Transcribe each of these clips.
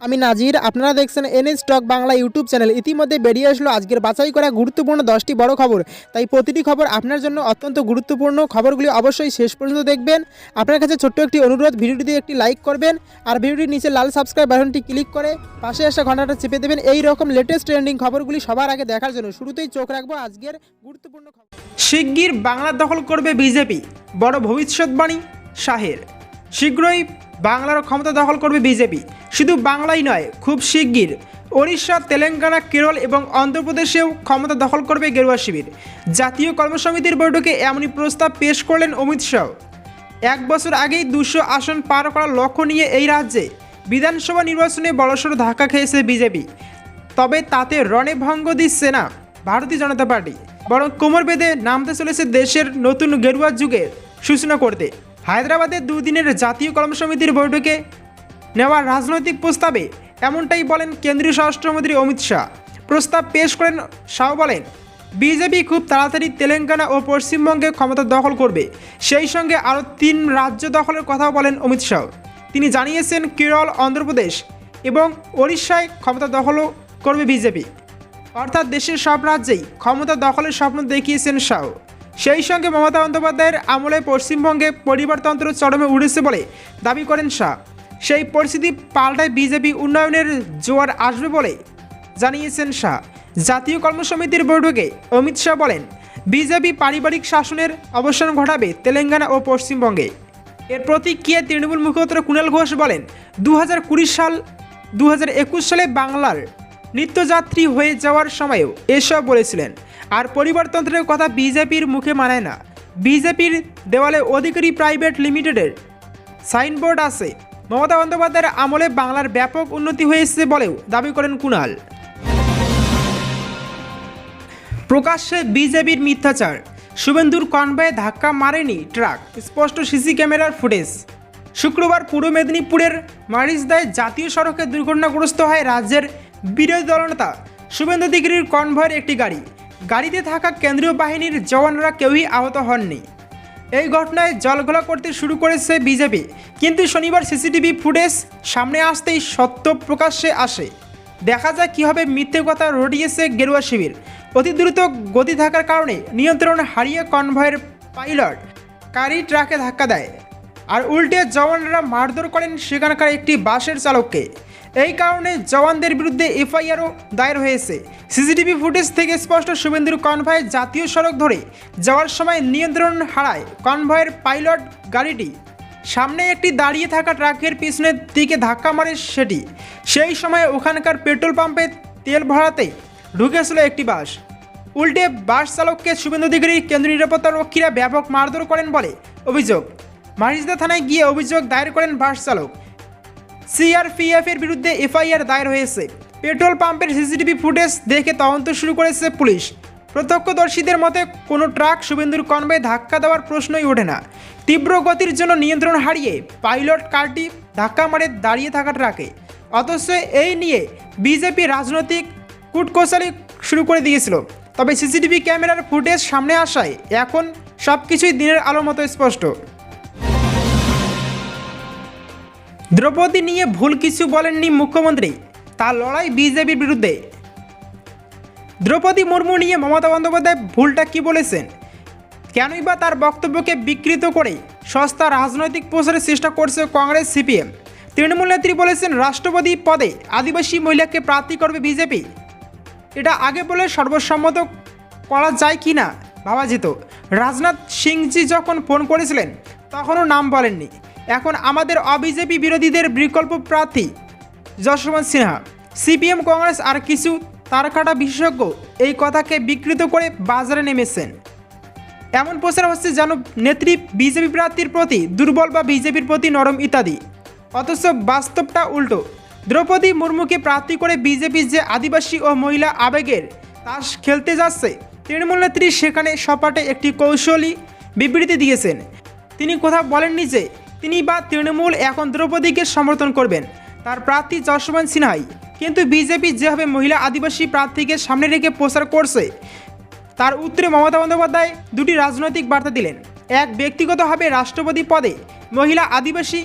আমি নাজির, আপনারা দেখছেন NS stock Bangla YouTube channel. ইতিমধ্যে বেরিয়ে আসলো আজকের বাছাই করা গুরুত্বপূর্ণ 10টি বড় খবর। তাই প্রতিটি খবর আপনার জন্য অত্যন্ত গুরুত্বপূর্ণ। খবরগুলি অবশ্যই শেষ পর্যন্ত দেখবেন। আপনার কাছে ছোট্ট একটি অনুরোধ, ভিডিওটিতে একটি লাইক করবেন আর ভিডিওটির নিচে লাল সাবস্ক্রাইব বাটনটি ক্লিক করে পাশে আসা ঘন্টাটা চেপে দেবেন এই রকম লেটেস্ট ট্রেন্ডিং খবরগুলি সবার আগে দেখার জন্য। শুরুতেই চোখ রাখবো আজকের গুরুত্বপূর্ণ খবর। শিগগির বাংলা দখল করবে বিজেপি, বড় ভবিষ্যৎবাণী শাহের। শীঘ্রই বাংলার ক্ষমতা দখল করবে বিজেপি। শুধু বাংলাই নয়, খুব শিগগির ওড়িশা, তেলেঙ্গানা, কেরল এবং অন্ধ্রপ্রদেশেও ক্ষমতা দখল করবে গেরুয়া শিবির। জাতীয় কর্মসমিতির বৈঠকে এমনই প্রস্তাব পেশ করলেন অমিত শাহ। 1 বছর আগেই 200 আসন পার করার লক্ষ্য নিয়ে এই রাজ্যে বিধানসভা নির্বাচনে বড়সড় ধাক্কা খেয়েছে বিজেপি। তবে তাতে রণে ভঙ্গ দিচ্ছে না ভারতীয় জনতা পার্টি, বরং কোমর বেঁধে নামতে চলেছে দেশের নতুন গেরুয়া যুগের সূচনা করতে। হায়দ্রাবাদে 2 দিনের জাতীয় কর্মসমিতির বৈঠকে নেওয়া রাজনৈতিক প্রস্তাবে এমনটাই বলেন কেন্দ্রীয় স্বরাষ্ট্রমন্ত্রী অমিত শাহ। প্রস্তাব পেশ করেন শাহ, বলেন বিজেপি খুব তাড়াতাড়ি তেলেঙ্গানা ও পশ্চিমবঙ্গে ক্ষমতা দখল করবে। সেই সঙ্গে আরও 3 রাজ্য দখলের কথাও বলেন অমিত শাহ। তিনি জানিয়েছেন কেরল, অন্ধ্রপ্রদেশ এবং ওড়িশায় ক্ষমতা দখলও করবে বিজেপি। অর্থাৎ দেশের সব রাজ্যেই ক্ষমতা দখলের স্বপ্ন দেখিয়েছেন শাহ। সেই সঙ্গে মমতা বন্দ্যোপাধ্যায়ের আমলে পশ্চিমবঙ্গে পরিবারতন্ত্র চরমে উঠেছে বলে দাবি করেন শাহ। সেই পরিস্থিতি পাল্টায় বিজেপি উন্নয়নের জোয়ার আসবে বলে জানিয়েছেন শাহ। জাতীয় কর্মসমিতির বৈঠকে অমিত শাহ বলেন, বিজেপি পারিবারিক শাসনের অবসান ঘটাবে তেলেঙ্গানা ও পশ্চিমবঙ্গে। এর প্রতিক্রিয়ায় তৃণমূল মুখপাত্র কুণাল ঘোষ বলেন, 2020 সাল 2021 সালে বাংলার নিত্যযাত্রী হয়ে যাওয়ার সময়ও এসব বলেছিলেন। আর পরিবারতন্ত্রের কথা বিজেপির মুখে মানায় না। বিজেপির দেওয়ালে অধিকারী প্রাইভেট লিমিটেডের সাইনবোর্ড আছে। মমতা বন্দ্যোপাধ্যায়ের আমলে বাংলার ব্যাপক উন্নতি হয়েছে বলেও দাবি করেন কুণাল। প্রকাশ্যে বিজেপির মিথ্যাচার, শুভেন্দুর কনভয়ে ধাক্কা মারেনি ট্রাক, স্পষ্ট সিসি ক্যামেরার ফুটেজ। শুক্রবার পূর্ব মেদিনীপুরের মারিজদায় জাতীয় সড়কে দুর্ঘটনাগ্রস্ত হয় রাজ্যের বিরোধী দলনেতা শুভেন্দু অধিকারীর কনভয়ের একটি গাড়ি। গাড়িতে থাকা কেন্দ্রীয় বাহিনীর জওয়ানরা কেউই আহত হননি। এই ঘটনায় জলঘোলা করতে শুরু করেছে বিজেপি, কিন্তু শনিবার সিসিটিভি ফুটেজ সামনে আসতেই সত্য প্রকাশ্যে আসে। দেখা যায় কীভাবে মিথ্যে কথা রটিয়েছে গেরুয়া শিবির। অতি দ্রুত গতি থাকার কারণে নিয়ন্ত্রণ হারিয়ে কনভয়ের পাইলট গাড়ি ট্রাকে ধাক্কা দেয়, আর উল্টে জওয়ানরা মারধর করেন সেখানকার একটি বাসের চালককে। এই কারণে জওয়ানদের বিরুদ্ধে এফআইআরও দায়ের হয়েছে। সিসিটিভি ফুটেজ থেকে স্পষ্ট শুভেন্দুর কনভয় জাতীয় সড়ক ধরে যাওয়ার সময় নিয়ন্ত্রণ হারায় কনভয়ের পাইলট গাড়িটি। সামনে একটি দাঁড়িয়ে থাকা ট্রাকের পিছনের দিকে ধাক্কা মারে সেটি। সেই সময় ওখানকার পেট্রোল পাম্পে তেল ভরাতে ঢুকেছিল একটি বাস। উল্টে বাস চালককে শুভেন্দু অধিকারী কেন্দ্রীয় নিরাপত্তা রক্ষীরা ব্যাপক মারধর করেন বলে অভিযোগ। মারিজদা থানায় গিয়ে অভিযোগ দায়ের করেন বাস চালক। সিআরপিএফ এর বিরুদ্ধে এফআইআর দায়ের হয়েছে। পেট্রোল পাম্পের সিসিটিভি ফুটেজ দেখে তদন্ত শুরু করেছে পুলিশ। প্রত্যক্ষদর্শীদের মতে কোনো ট্রাক শুভেন্দুর কনভয়ে ধাক্কা দেওয়ার প্রশ্নই ওঠে না। তীব্র গতির জন্য নিয়ন্ত্রণ হারিয়ে পাইলট কারটি ধাক্কা মারে দাঁড়িয়ে থাকা ট্রাকে। অথচ এই নিয়ে বিজেপি রাজনৈতিক কূটকৌশলী শুরু করে দিয়েছিল। তবে সিসিটিভি ক্যামেরার ফুটেজ সামনে আসায় এখন সব কিছুই দিনের আলোর মতো স্পষ্ট। দ্রৌপদী নিয়ে ভুল কিছু বলেননি মুখ্যমন্ত্রী, তার লড়াই বিজেপির বিরুদ্ধে। দ্রৌপদী মুর্মু নিয়ে মমতা বন্দ্যোপাধ্যায় ভুলটা কি বলেছেন, কেনই বা তার বক্তব্যকে বিকৃত করে সস্তা রাজনৈতিক প্রচারের চেষ্টা করছে কংগ্রেস, সিপিএম। তৃণমূল নেত্রী বলেছেন, রাষ্ট্রপতি পদে আদিবাসী মহিলাকে প্রার্থী করবে বিজেপি। এটা আগে বলে সর্বসম্মত করা যায় কি না ভাবা যেত। রাজনাথ সিংজি যখন ফোন করেছিলেন তখনও নাম বলেননি। এখন আমাদের অবিজেপি বিরোধীদের বিকল্প প্রার্থী যশবন্ত সিনহা। সিপিএম, কংগ্রেস আর কিছু তারকাটা বিশেষজ্ঞ এই কথাকে বিকৃত করে বাজারে নেমেছেন। এমন প্রচার হচ্ছে যেন নেত্রী বিজেপি প্রার্থীর প্রতি দুর্বল বা বিজেপির প্রতি নরম ইত্যাদি। অথচ বাস্তবটা উল্টো। দ্রৌপদী মুর্মুকে প্রার্থী করে বিজেপি যে আদিবাসী ও মহিলা আবেগের তাস খেলতে যাচ্ছে, তৃণমূল নেত্রী সেখানে সপাটে একটি কৌশলী বিবৃতি দিয়েছেন। তিনি কোথাও বলেননি যে তিনি বা তৃণমূল এখন দ্রৌপদীকে সমর্থন করবেন, তার প্রার্থী যশবন্ত সিনহাই। কিন্তু বিজেপি যেভাবে মহিলা আদিবাসী প্রার্থীকে সামনে রেখে প্রচার করছে, তার উত্তরে মমতা বন্দ্যোপাধ্যায় 2টি রাজনৈতিক বার্তা দিলেন। এক, ব্যক্তিগতভাবে রাষ্ট্রপতি পদে মহিলা আদিবাসী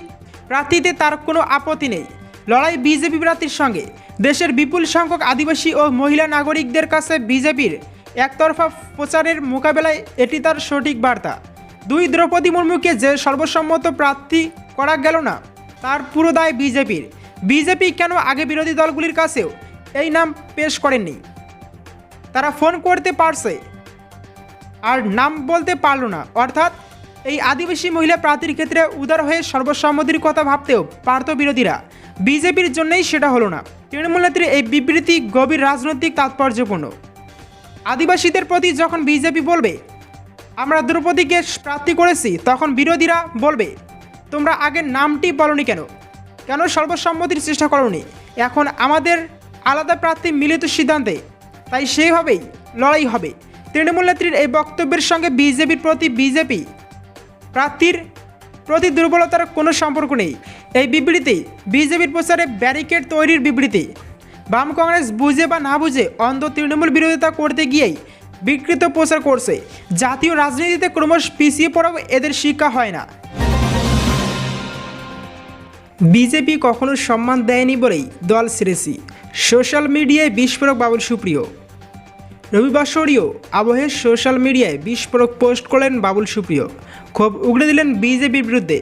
প্রার্থীতে তার কোনো আপত্তি নেই, লড়াই বিজেপি প্রার্থীর সঙ্গে। দেশের বিপুল সংখ্যক আদিবাসী ও মহিলা নাগরিকদের কাছে বিজেপির একতরফা প্রচারের মোকাবেলায় এটি তার সঠিক বার্তা। দ্রৌপদী মুর্মুকে যে সর্বসম্মত প্রার্থী করা গেল না, তার পুরো দায় বিজেপির। বিজেপি কেন আগে বিরোধী দলগুলির কাছেও এই নাম পেশ করেননি? তারা ফোন করতে পারছে আর নাম বলতে পারল না। অর্থাৎ এই আদিবাসী মহিলা প্রার্থীর ক্ষেত্রে উদার হয়ে সর্বসম্মতির কথা ভাবতেও পারত বিরোধীরা। বিজেপির জন্যই সেটা হলো না। তৃণমূল নেত্রীর এই বিবৃতি গভীর রাজনৈতিক তাৎপর্যপূর্ণ। আদিবাসীদের প্রতি যখন বিজেপি বলবে আমরা দ্রৌপদীকে প্রার্থী করেছি, তখন বিরোধীরা বলবে তোমরা আগে নামটি বলনি, কেন সর্বসম্মতির চেষ্টা করনি? এখন আমাদের আলাদা প্রার্থী মিলিত সিদ্ধান্তে, তাই সেইভাবেই লড়াই হবে। তৃণমূল নেত্রীর এই বক্তব্যের সঙ্গে বিজেপির প্রতি বিজেপি প্রার্থীর প্রতি দুর্বলতার কোনো সম্পর্ক নেই। এই বিবৃতি বিজেপির প্রচারে ব্যারিকেড তৈরির বিবৃতি। বাম কংগ্রেস বুঝে বা না বুঝে অন্ধ তৃণমূল বিরোধিতা করতে গিয়েই বিকৃত প্রচার করছে। জাতীয় রাজনীতিতে ক্রমশ পিছিয়ে পড়াও এদের শিক্ষা হয় না। বিজেপি কখনো সম্মান দেয়নি বলেই দল ছেড়েছি। সোশ্যাল মিডিয়ায় বিস্ফোরক বাবুল সুপ্রিয়। রবিবাসরীয় আবহে সোশ্যাল মিডিয়ায় বিস্ফোরক পোস্ট করলেন বাবুল সুপ্রিয়। ক্ষোভ উগড়ে দিলেন বিজেপির বিরুদ্ধে।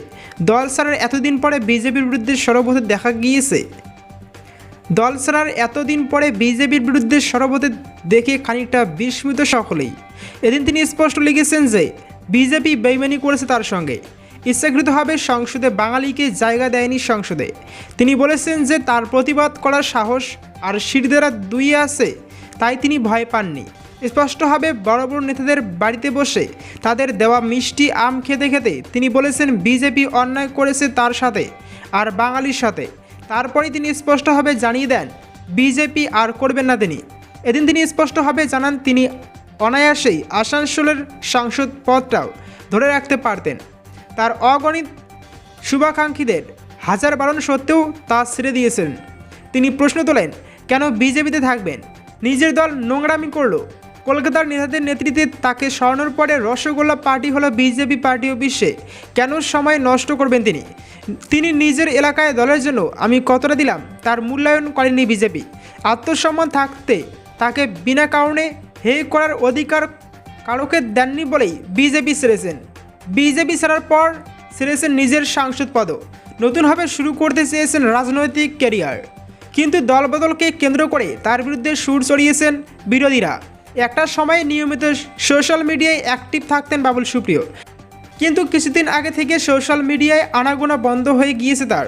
দল ছাড়ার এতদিন পরে বিজেপির বিরুদ্ধে সরব হতে দেখা গিয়েছে। দল ছাড়ার এতদিন পরে বিজেপির বিরুদ্ধে সরব হতে দেখে খানিকটা বিস্মিত সকলেই। এদিন তিনি স্পষ্ট লিখেছেন যে বিজেপি বেইমানি করেছে তার সঙ্গে। ইচ্ছাকৃতভাবে সংসদে বাঙালিকে জায়গা দেয়নি সংসদে। তিনি বলেছেন যে তার প্রতিবাদ করার সাহস আর শিরদাঁড়া দুই আছে, তাই তিনি ভয় পাননি। স্পষ্টভাবে বড় বড় নেতাদের বাড়িতে বসে তাদের দেওয়া মিষ্টি আম খেতে খেতে তিনি বলেছেন বিজেপি অন্যায় করেছে তার সাথে আর বাঙালির সাথে। তারপরেই তিনি স্পষ্টভাবে জানিয়ে দেন বিজেপি আর করবেন না তিনি। এদিন তিনি স্পষ্টভাবে জানান তিনি অনায়াসেই আসানসোলের সাংসদ পদটাও ধরে রাখতে পারতেন। তার অগণিত শুভাকাঙ্ক্ষীদের হাজার বারণ সত্ত্বেও তা ছেড়ে দিয়েছেন। তিনি প্রশ্ন তোলেন কেন বিজেপিতে থাকবেন? নিজের দল নোংরামি করলো। কলকাতার নেতাদের নেতৃত্বে তাকে সরানোর পরে রসগোল্লা পার্টি হলো বিজেপি পার্টি অফিসে। কেন সময় নষ্ট করবেন তিনি? তিনি নিজের এলাকায় দলের জন্য আমি কতটা দিলাম তার মূল্যায়ন করেননি বিজেপি। আত্মসম্মান থাকতে তাকে বিনা কারণে হে করার অধিকার কারোকে দেননি বলেই বিজেপি ছেড়েছেন। বিজেপি ছাড়ার পর ছেড়েছেন নিজের সাংসদ পদও। নতুনভাবে শুরু করতে চেয়েছেন রাজনৈতিক ক্যারিয়ার, কিন্তু দলবদলকে কেন্দ্র করে তার বিরুদ্ধে সুর চড়িয়েছেন বিরোধীরা। একটা সময় নিয়মিত সোশ্যাল মিডিয়ায় অ্যাক্টিভ থাকতেন বাবুল সুপ্রিয়, কিন্তু কিছুদিন আগে থেকে সোশ্যাল মিডিয়ায় আনাগোনা বন্ধ হয়ে গিয়েছে তার।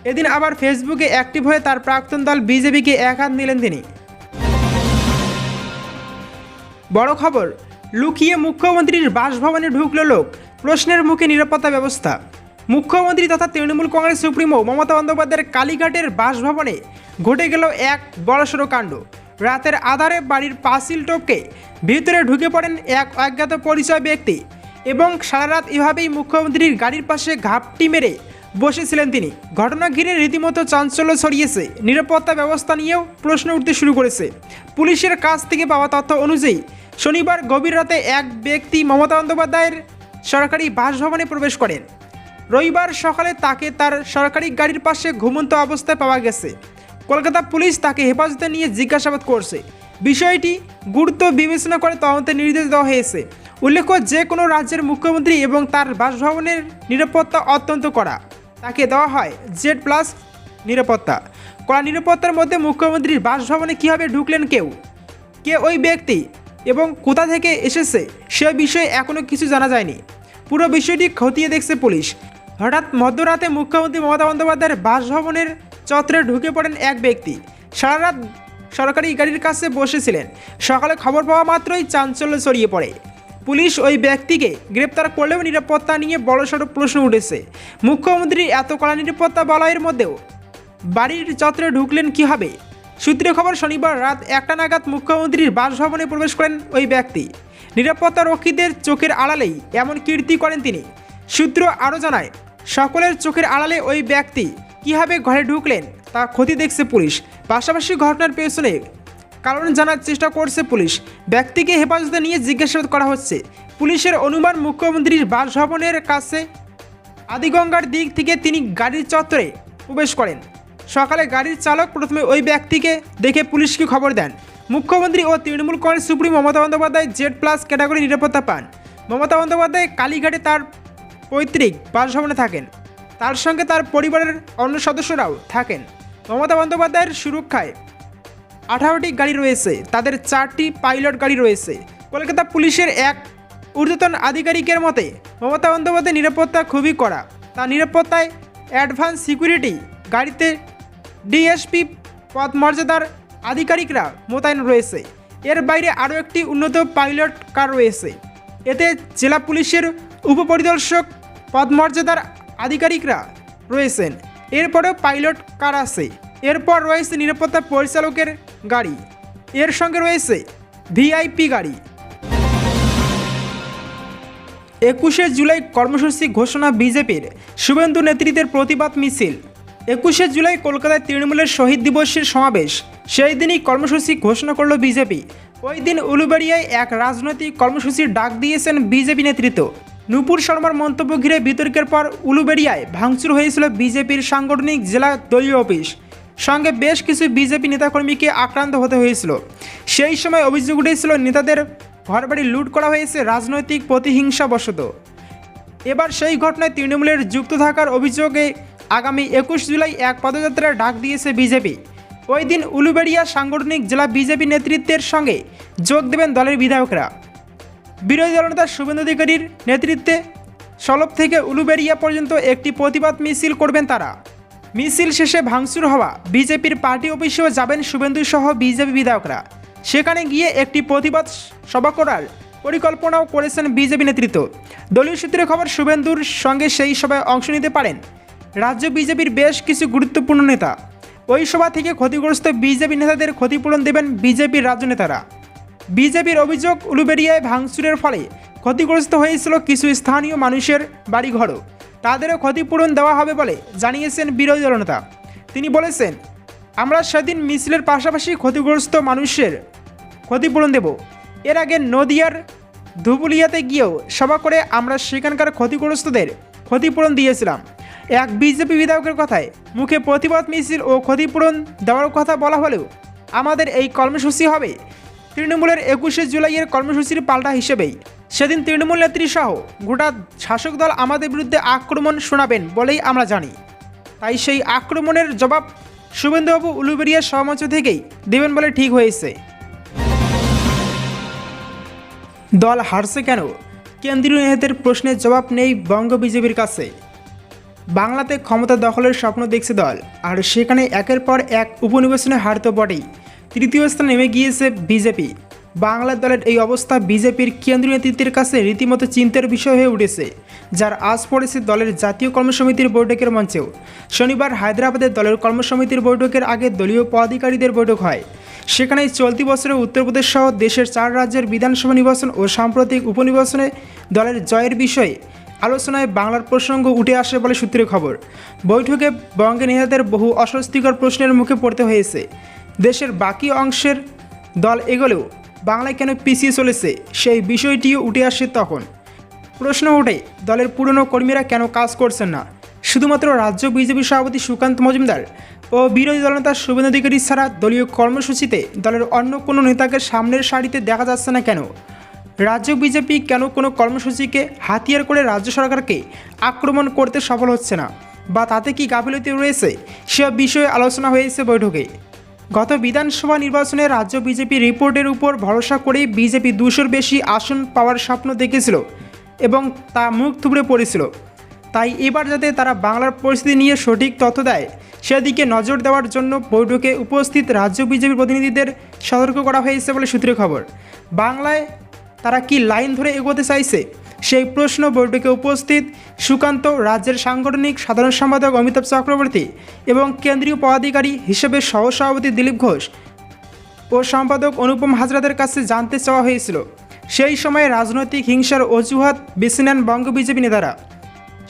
এদিন আবার ফেসবুকে অ্যাক্টিভ হয়ে তার প্রাক্তন দল বিজেপিকে এক হাত নিলেন তিনি। বড় খবর, লুকিয়ে মুখ্যমন্ত্রীর বাসভবনে ঢুকল লোক, প্রশ্নের মুখে নিরাপত্তা ব্যবস্থা। মুখ্যমন্ত্রী তথা তৃণমূল কংগ্রেস সুপ্রিমো মমতা বন্দ্যোপাধ্যায়ের কালীঘাটের বাসভবনে ঘটে গেল এক বড়সড় কাণ্ড। রাতের আধারে বাড়ির পাঁচিল টপকে ভিতরে ঢুকে পড়েন এক অজ্ঞাত পরিচয় ব্যক্তি এবং সারা রাত এভাবেই মুখ্যমন্ত্রীর গাড়ির পাশে ঘাপটি মেরে বসেছিলেন তিনি। ঘটনা ঘিরে রীতিমতো চাঞ্চল্য ছড়িয়েছে। নিরাপত্তা ব্যবস্থা নিয়েও প্রশ্ন উঠতে শুরু করেছে। পুলিশের কাছ থেকে পাওয়া তথ্য অনুযায়ী শনিবার গভীর রাতে এক ব্যক্তি মমতা বন্দ্যোপাধ্যায়ের সরকারি বাসভবনে প্রবেশ করেন। রবিবার সকালে তাকে তার সরকারি গাড়ির পাশে ঘুমন্ত অবস্থায় পাওয়া গেছে। কলকাতা পুলিশ তাকে হেফাজতে নিয়ে জিজ্ঞাসাবাদ করছে। বিষয়টি গুরুত্ব বিবেচনা করে তদন্তের নির্দেশ দেওয়া হয়েছে। উল্লেখ্য, যে কোনো রাজ্যের মুখ্যমন্ত্রী এবং তার বাসভবনের নিরাপত্তা অত্যন্ত কড়া। তাকে দেওয়া হয় Z+ নিরাপত্তা। কড়া নিরাপত্তার মধ্যে মুখ্যমন্ত্রীর বাসভবনে কীভাবে ঢুকলেন কে ওই ব্যক্তি এবং কোথা থেকে এসেছে সে বিষয়ে এখনও কিছু জানা যায়নি। পুরো বিষয়টি খতিয়ে দেখছে পুলিশ। হঠাৎ মধ্যরাতে মুখ্যমন্ত্রী মমতা বন্দ্যোপাধ্যায়ের বাসভবনের চত্বরে ঢুকে পড়েন এক ব্যক্তি। সারা রাত সরকারি গাড়ির কাছে বসেছিলেন। সকালে খবর পাওয়া মাত্রই চাঞ্চল্য ছড়িয়ে পড়ে। পুলিশ ওই ব্যক্তিকে গ্রেপ্তার করলেও নিরাপত্তা নিয়ে বড়সড় প্রশ্ন উঠেছে। মুখ্যমন্ত্রীর এত কড়া নিরাপত্তা বলয়ের মধ্যেও বাড়ির চত্বরে ঢুকলেন কীভাবে? সূত্রে খবর, শনিবার রাত 1টা নাগাদ মুখ্যমন্ত্রীর বাসভবনে প্রবেশ করেন ওই ব্যক্তি। নিরাপত্তা রক্ষীদের চোখের আড়ালেই এমন কীর্তি করেন তিনি। সূত্র আরও জানায়, সকলের চোখের আড়ালে ওই ব্যক্তি কীভাবে ঘরে ঢুকলেন তা খতিয়ে দেখছে পুলিশ। পাশাপাশি ঘটনার পেছনে কারণ জানার চেষ্টা করছে পুলিশ। ব্যক্তিকে হেফাজতে নিয়ে জিজ্ঞাসাবাদ করা হচ্ছে। পুলিশের অনুমান, মুখ্যমন্ত্রীর বাসভবনের কাছে আদিগঙ্গার দিক থেকে তিনি গাড়ির চত্বরে প্রবেশ করেন। সকালে গাড়ির চালক প্রথমে ওই ব্যক্তিকে দেখে পুলিশকে খবর দেন। মুখ্যমন্ত্রী ও Trinamool Congress supreme Mamata Bandyopadhyay Z plus category নিরাপত্তা পান। মমতা বন্দ্যোপাধ্যায় কালীঘাটে তার পৈতৃক বাসভবনে থাকেন। তার সঙ্গে তার পরিবারের অন্য সদস্যরাও থাকেন। মমতা বন্দ্যোপাধ্যায়ের সুরক্ষায় 18টি গাড়ি রয়েছে, তাদের 4টি পাইলট গাড়ি রয়েছে। কলকাতা পুলিশের এক ঊর্ধ্বতন আধিকারিকের মতে মমতা বন্দ্যোপাধ্যায়ের নিরাপত্তা খুবই কড়া। তার নিরাপত্তায় অ্যাডভান্স সিকিউরিটি গাড়িতে ডিএসপি পদমর্যাদার আধিকারিকরা মোতায়েন রয়েছে। এর বাইরে আরও একটি উন্নত পাইলট কার রয়েছে। এতে জেলা পুলিশের উপপরিদর্শক পদমর্যাদার আধিকারিকরা রয়েছেন। এরপরেও পাইলট কার আছে। এরপর রয়েছে নিরাপত্তা পরিচালকের গাড়ি। এর সঙ্গে রয়েছে ভিআইপি গাড়ি। 21শে জুলাই কর্মসূচি ঘোষণা বিজেপির, শুভেন্দু নেতৃত্বের প্রতিবাদ মিছিল। 21শে জুলাই কলকাতায় তৃণমূলের শহীদ দিবসের সমাবেশ। সেই দিনই কর্মসূচি ঘোষণা করল বিজেপি। ওই দিন উলুবেড়িয়ায় এক রাজনৈতিক কর্মসূচির ডাক দিয়েছেন বিজেপি নেতৃত্ব। নূপুর শর্মার মন্তব্য ঘিরে বিতর্কের পর উলুবেড়িয়ায় ভাঙচুর হয়েছিল বিজেপির সাংগঠনিক জেলা দলীয় অফিস। সঙ্গে বেশ কিছু বিজেপি নেতাকর্মীকে আক্রান্ত হতে হয়েছিল। সেই সময় অভিযোগ উঠেছিল নেতাদের ঘরবাড়ি লুট করা হয়েছে রাজনৈতিক প্রতিহিংসাবশত। এবার সেই ঘটনায় তৃণমূলের যুক্ত থাকার অভিযোগে আগামী 21 জুলাই এক পদযাত্রার ডাক দিয়েছে বিজেপি। ওই দিন উলুবেড়িয়া সাংগঠনিক জেলা বিজেপি নেতৃত্বের সঙ্গে যোগ দেবেন দলের বিধায়করা। বিরোধী দলনেতা শুভেন্দু অধিকারীর নেতৃত্বে সলভ থেকে উলুবেড়িয়া পর্যন্ত একটি প্রতিবাদ মিছিল করবেন তারা। মিছিল শেষে ভাঙচুর হওয়া বিজেপির পার্টি অফিসেও যাবেন শুভেন্দু সহ বিজেপি বিধায়করা। সেখানে গিয়ে একটি প্রতিবাদ সভা করার পরিকল্পনাও করেছেন বিজেপি নেতৃত্ব। দলীয় সূত্রে খবর, শুভেন্দুর সঙ্গে সেই সভায় অংশ নিতে পারেন রাজ্য বিজেপির বেশ কিছু গুরুত্বপূর্ণ নেতা। ওই সভা থেকে ক্ষতিগ্রস্ত বিজেপি নেতাদের ক্ষতিপূরণ দেবেন বিজেপির রাজ্য নেতারা। বিজেপির অভিযোগ, উলুবেড়িয়ায় ভাঙচুরের ফলে ক্ষতিগ্রস্ত হয়েছিল কিছু স্থানীয় মানুষের বাড়িঘরও। তাদেরও ক্ষতিপূরণ দেওয়া হবে বলে জানিয়েছেন বিরোধী দলনেতা। তিনি বলেছেন, আমরা সেদিন মিছিলের পাশাপাশি ক্ষতিগ্রস্ত মানুষের ক্ষতিপূরণ দেব। এর আগে নদিয়ার ধুবুলিয়াতে গিয়েও সভা করে আমরা সেখানকার ক্ষতিগ্রস্তদের ক্ষতিপূরণ দিয়েছিলাম। এক বিজেপি বিধায়কের কথায় মুখে প্রতিবাদ মিছিল ও ক্ষতিপূরণ দেওয়ার কথা বলা হলেও আমাদের এই কর্মসূচি হবে তৃণমূলের 21শে জুলাইয়ের কর্মসূচির পাল্টা হিসেবেই। সেদিন তৃণমূল নেত্রী সহ গোটা শাসক দল আমাদের বিরুদ্ধে আক্রমণ শোনাবেন বলেই আমরা জানি। তাই সেই আক্রমণের জবাব শুভেন্দুবাবু উলুবেড়িয়ার সমামঞ্চ থেকেই দেবেন বলে ঠিক হয়েছে। দল হারছে কেন? কেন্দ্রীয় নেতাদের প্রশ্নের জবাব নেই বঙ্গ বিজেপির কাছে। বাংলাতে ক্ষমতা দখলের স্বপ্ন দেখছে দল, আর সেখানে একের পর এক উপনির্বাচনে হার তো বটেই। তৃতীয় স্থানে নেমে গিয়েছে বিজেপি। বাংলার দলের এই অবস্থা বিজেপির কেন্দ্রীয় নেতৃত্বের কাছে রীতিমতো চিন্তার বিষয় হয়ে উঠেছে, যার আজ পড়েছে দলের জাতীয় কর্মসমিতির বৈঠকের মঞ্চেও। শনিবার হায়দ্রাবাদে দলের কর্মসমিতির বৈঠকের আগে দলীয় পদাধিকারীদের বৈঠক হয়। সেখানে চলতি বছরে উত্তরপ্রদেশ সহ দেশের 4 রাজ্যের বিধানসভা নির্বাচন ও সাম্প্রতিক উপনির্বাচনে দলের জয়ের বিষয়ে আলোচনায় বাংলার প্রসঙ্গ উঠে আসে বলে সূত্রের খবর। বৈঠকে বঙ্গের নেতাদের বহু অস্বস্তিকর প্রশ্নের মুখে পড়তে হয়েছে। দেশের বাকি অংশের দল এগোলেও বাংলায় কেন পিছিয়ে চলেছে সেই বিষয়টিও উঠে আসে। তখন প্রশ্ন ওঠে, দলের পুরনো কর্মীরা কেন কাজ করছেন না? শুধুমাত্র রাজ্য বিজেপি সভাপতি সুকান্ত মজুমদার ও বিরোধী দলনেতা শুভেন্দু অধিকারী ছাড়া দলীয় কর্মসূচিতে দলের অন্য কোনো নেতাকে সামনের সারিতে দেখা যাচ্ছে না কেন? রাজ্য বিজেপি কেন কোনো কর্মসূচিকে হাতিয়ার করে রাজ্য সরকারকে আক্রমণ করতে সফল হচ্ছে না, বা তাতে কি গাফিলতি রয়েছে, সে বিষয়ে আলোচনা হয়েছে বৈঠকে। গত বিধানসভা নির্বাচনে রাজ্য বিজেপি রিপোর্টের উপর ভরসা করেই বিজেপি 200-র বেশি আসন পাওয়ার স্বপ্ন দেখেছিল এবং তা মুখ থুবড়ে পড়েছিল। তাই এবার যাতে তারা বাংলার পরিস্থিতি নিয়ে সঠিক তথ্য দেয়, সেদিকে নজর দেওয়ার জন্য বৈঠকে উপস্থিত রাজ্য বিজেপির প্রতিনিধিদের সতর্ক করা হয়েছে বলে সূত্রের খবর। বাংলায় তারা কি লাইন ধরে এগোতে চাইছে, সেই প্রশ্ন বৈঠকে উপস্থিত সুকান্ত, রাজ্যের সাংগঠনিক সাধারণ সম্পাদক অমিতাভ চক্রবর্তী এবং কেন্দ্রীয় পদাধিকারী হিসেবে সহসভাপতি দিলীপ ঘোষ ও সম্পাদক অনুপম হাজরাদের কাছে জানতে চাওয়া হয়েছিল। সেই সময় রাজনৈতিক হিংসার অজুহাত বেছে নেন বঙ্গ বিজেপি নেতারা।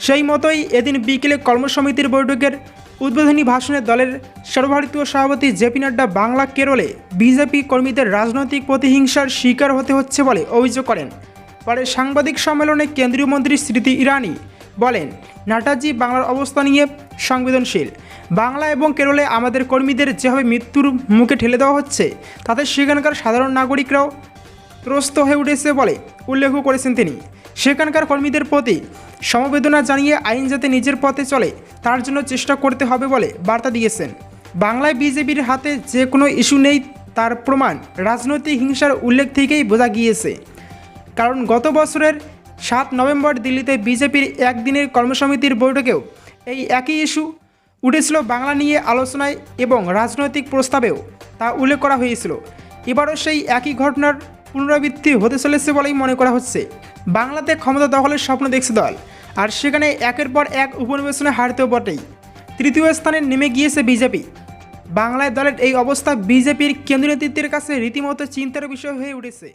সেই মতোই এদিন বিকেলে কর্মসমিতির বৈঠকের উদ্বোধনী ভাষণে দলের সর্বভারতীয় সভাপতি জেপি নাড্ডা বাংলা কেরলে বিজেপি কর্মীদের রাজনৈতিক প্রতিহিংসার শিকার হতে হচ্ছে বলে অভিযোগ করেন। পরে সাংবাদিক সম্মেলনে কেন্দ্রীয় মন্ত্রী স্মৃতি ইরানি বলেন, নাড্ডাজি বাংলার অবস্থা নিয়ে সংবেদনশীল। বাংলা এবং কেরলে আমাদের কর্মীদের যেভাবে মৃত্যুর মুখে ঠেলে দেওয়া হচ্ছে তাতে সেখানকার সাধারণ নাগরিকরাও ত্রস্ত হয়ে উঠেছে বলে উল্লেখ করেছেন তিনি। সেখানকার কর্মীদের প্রতি সমবেদনা জানিয়ে আইন যাতে নিজের পথে চলে তার জন্য চেষ্টা করতে হবে বলে বার্তা দিয়েছেন। বাংলায় বিজেপির হাতে যে কোনো ইস্যু নেই তার প্রমাণ রাজনৈতিক হিংসার উল্লেখ থেকেই বোঝা গিয়েছে। কারণ গত বছরের 7 নভেম্বর দিল্লিতে বিজেপির একদিনের কর্মসমিতির বৈঠকেও এই একই ইস্যু উঠেছিল বাংলা নিয়ে আলোচনায় এবং রাজনৈতিক প্রস্তাবেও তা উল্লেখ করা হয়েছিল। এবারও সেই একই ঘটনার পুনরাবৃত্তি হতে চলেছে বলেই মনে করা হচ্ছে। বাংলাতে ক্ষমতা দখলের স্বপ্ন দেখছে দল, আর সেখানে একের পর এক উপনির্বাচনে হারতেও বটেই। তৃতীয় স্থানে নেমে গিয়েছে বিজেপি। বাংলায় দলের এই অবস্থা বিজেপির কেন্দ্রীয় নেতৃত্বের কাছে রীতিমতো চিন্তার বিষয় হয়ে উঠেছে।